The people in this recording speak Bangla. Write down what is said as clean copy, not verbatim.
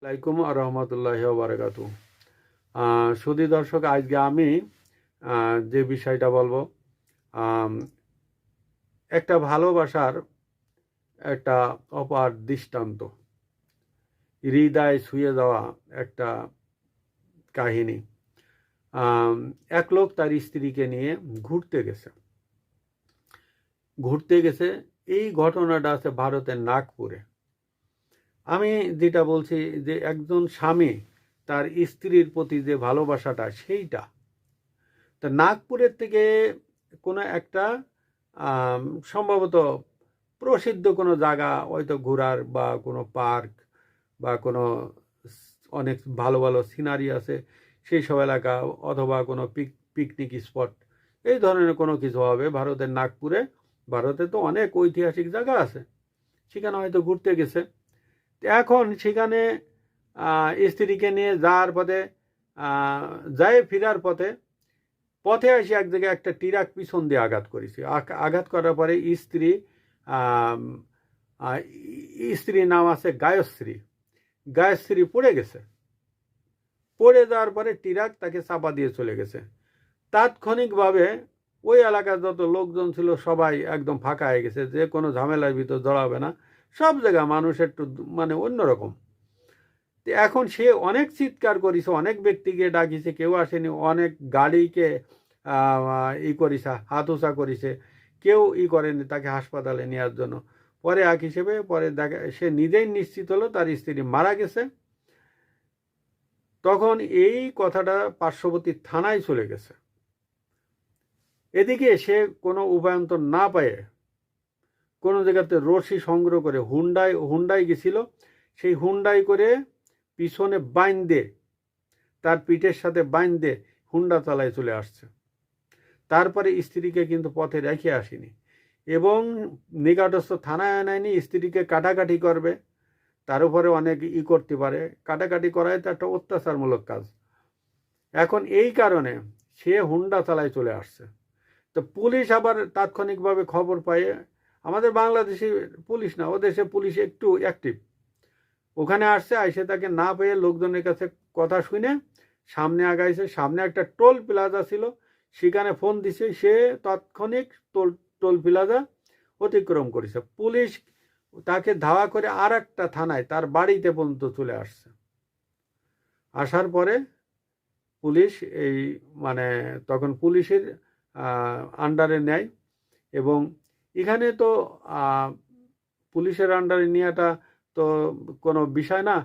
আলাইকুম রহমতুল্লাহি বারাকাতু। সুধী দর্শক, আজকে আমি যে বিষয়টা বলবো, আম, একটা ভালোবাসার একটা অপার দৃষ্টান্ত, হৃদয় ছুঁয়ে যাওয়া একটা কাহিনী। এক লোক তার স্ত্রীকে নিয়ে ঘুরতে গেছে। এই ঘটনাটা আছে ভারতের নাগপুরে। আমি যেটা বলছি যে একজন স্বামী তার স্ত্রীর প্রতি যে ভালোবাসাটা, সেইটা তা নাগপুরের থেকে কোনো একটা সম্ভবত প্রসিদ্ধ কোনো জায়গা, হয়তো ঘোরার বা কোনো পার্ক বা কোনো অনেক ভালো ভালো সিনারি আছে সেই সব এলাকা, অথবা কোনো পিকনিক স্পট, এই ধরনের কোনো কিছু হবে ভারতের নাগপুরে। ভারতে তো অনেক ঐতিহাসিক জায়গা আছে, সেখানে হয়তো ঘুরতে গেছে। এখন সেখানে স্ত্রীকে নিয়ে যাওয়ার পথে, যায় ফেরার পথে পথে এসে এক জায়গায় একটা ট্রাক পিছন দিয়ে আঘাত করেছে। আঘাত করার পরে আম, স্ত্রীর নাম আছে গায়শ্রী। গায়শ্রী পড়ে গেছে। পড়ে যাওয়ার পরে ট্রাক তাকে চাপা দিয়ে চলে গেছে। তাৎক্ষণিকভাবে ওই এলাকার যত লোকজন ছিল সবাই একদম ফাঁকা হয়ে গেছে, যে কোনো ঝামেলার ভিতর জড়াবে না। সব জায়গায় মানুষ একটু মানে অন্যরকম। এখন সে অনেক চিৎকার করেছে, অনেক ব্যক্তিকে ডাকিছে, কেউ আসেনি। অনেক গাড়িকে করেছে, হাত উঁচা করেছে, কেউ করেনি তাকে হাসপাতালে নেওয়ার জন্য। পরে এক হিসেবে পরে দেখা, সে নিজেই নিশ্চিত হলো তার স্ত্রী মারা গেছে। তখন এই কথাটা পার্শ্ববর্তী থানায় চলে গেছে। এদিকে সে কোনো উপায়ন্তর না পেয়ে কোনো জায়গাতে রশি সংগ্রহ করে হুন্ডাই গেছিল, সেই হুন্ডাই করে পিছনে বাইন্দে, তার পিঠের সাথে বাইন্দে হুন্ডা চালায় চলে আসছে। তারপরে স্ত্রীকে কিন্তু পথে রেখে আসেনি এবং নিকটস্থ থানায় আনায়নি। স্ত্রীকে কাটাকাটি করবে, তার উপরে অনেক করতে পারে, কাটাকাটি করাই তো একটা অত্যাচারমূলক কাজ। এখন এই কারণে সে হুন্ডা চালায় চলে আসছে। তো পুলিশ আবার তাৎক্ষণিকভাবে খবর পায়। আমাদের বাংলাদেশি পুলিশ না, ও দেশে পুলিশ একটু অ্যাক্টিভ। ওখানে আসছে, আইসে তাকে না পেয়ে লোকজনের কাছে কথা শুনে সামনে আগাইছে। সামনে একটা টোল প্লাজা ছিল, সেখানে ফোন দিছে। সে তাৎক্ষণিক টোল প্লাজা অতিক্রম করেছে। পুলিশ তাকে ধাওয়া করে আর একটা থানায়, তার বাড়িতে পর্যন্ত চলে আসছে। আসার পরে পুলিশ এই মানে তখন পুলিশের আন্ডারে নেয়। এবং এখানে তো পুলিশের আন্ডারে নেওয়াটা তো কোনো বিষয় না।